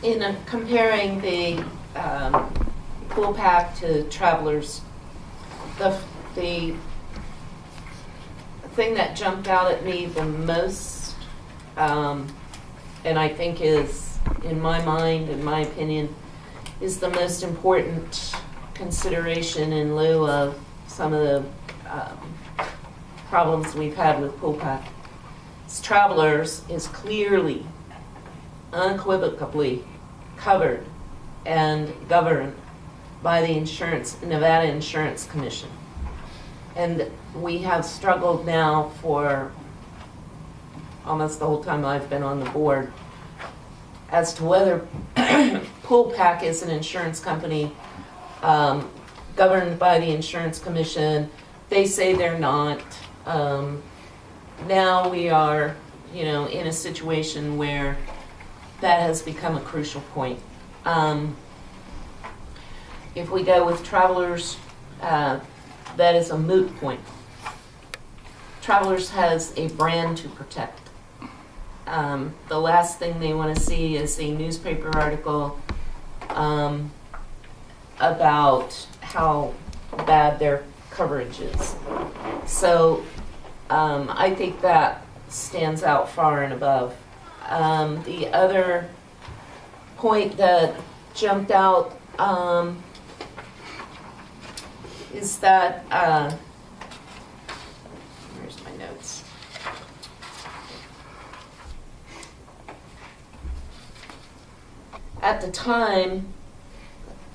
in comparing the pool pack to Travelers, the thing that jumped out at me the most, and I think is, in my mind, in my opinion, is the most important consideration in lieu of some of the problems we've had with pool pack. Travelers is clearly, unequivocally covered and governed by the Nevada Insurance Commission. And we have struggled now for almost the whole time I've been on the board as to whether Pool Pack is an insurance company governed by the Insurance Commission. They say they're not. Now we are, in a situation where that has become a crucial point. If we go with Travelers, that is a moot point. Travelers has a brand to protect. The last thing they want to see is a newspaper article about how bad their coverage is. So I think that stands out far and above. The other point that jumped out is that, where's my notes? At the time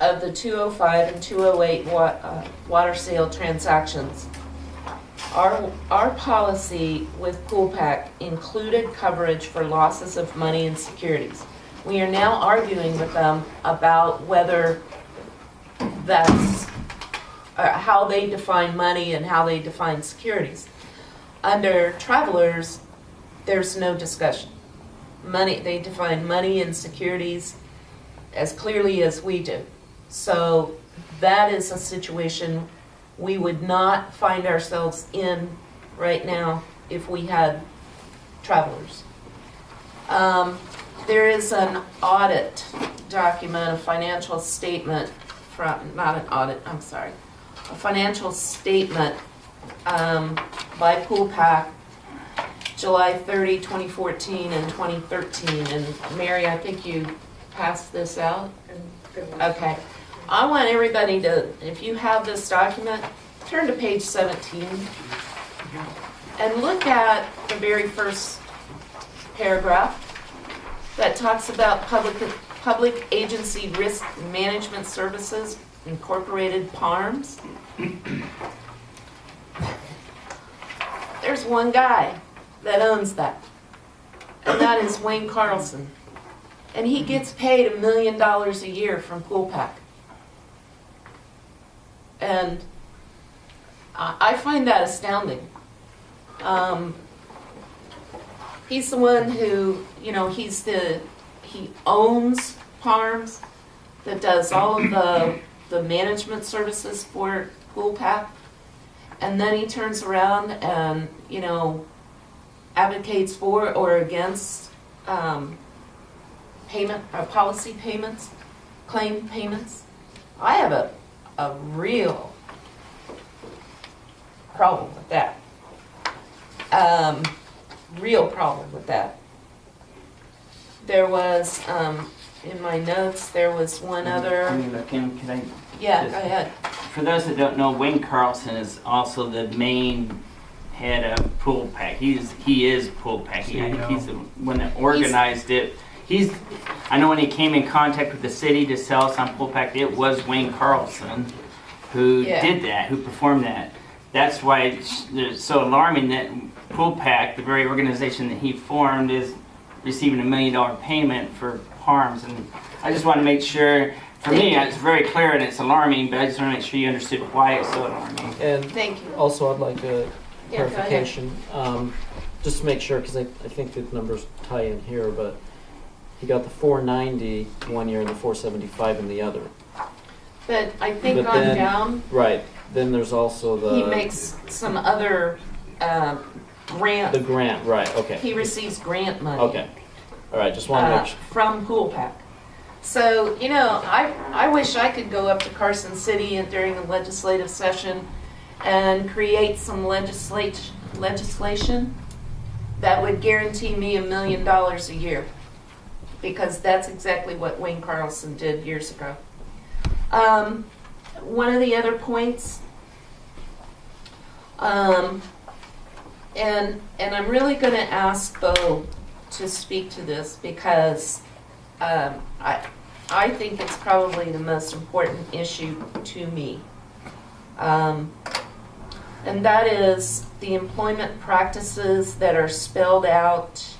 of the 205 and 208 water sale transactions, our policy with Pool Pack included coverage for losses of money and securities. We are now arguing with them about whether that's how they define money and how they define securities. Under Travelers, there's no discussion. They define money and securities as clearly as we do. So that is a situation we would not find ourselves in right now if we had Travelers. There is an audit document, a financial statement a financial statement by Pool Pack, July 30, 2014 and 2013. And Mary, I think you passed this out. Okay. I want everybody to, if you have this document, turn to page 17 and look at the very first paragraph that talks about public agency risk management services, Incorporated, PARMS. There's one guy that owns that, and that is Wayne Carlson. And he gets paid $1 million a year from Pool Pack. And I find that astounding. He's the one who, he owns PARMS, that does all of the management services for Pool Pack. And then he turns around and, advocates for or against policy payments, claim payments. I have a real problem with that. Real problem with that. There was, in my notes, there was one other. Can you look in? Can I? Yeah, go ahead. For those that don't know, Wayne Carlson is also the main head of Pool Pack. He is Pool Pack. He's the one that organized it. I know when he came in contact with the city to sell some Pool Pack, it was Wayne Carlson who did that, who performed that. That's why it's so alarming that Pool Pack, the very organization that he formed, is receiving $1 million payment for harms. And I just want to make sure, for me, it's very clear and it's alarming, but I just want to make sure you understood why it's so alarming. And thank you. Also, I'd like a clarification, just to make sure, because I think the numbers tie in here, but he got the 490 one year and the 475 in the other. But I think down. Right. Then there's also he makes some other grant. The grant, right? Okay. He receives grant money. Okay. All right. Just want to make sure. From Pool Pack. So, you know, I wish I could go up to Carson City and during a legislative session and create some legislation that would guarantee me $1 million a year. Because that's exactly what Wayne Carlson did years ago. One of the other points, and I'm really going to ask Bo to speak to this because I think it's probably the most important issue to me. And that is the employment practices that are spelled out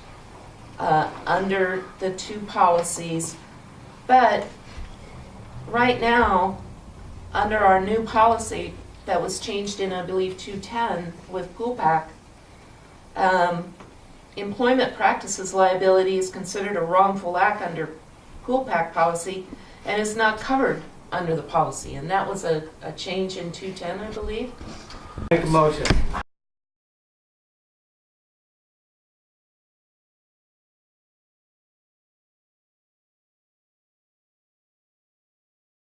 under the two policies. But right now, under our new policy that was changed in, I believe, 210 with Pool Pack, employment practices liability is considered a wrongful act under Pool Pack policy and is not covered under the policy. And that was a change in 210, I believe. Make a motion.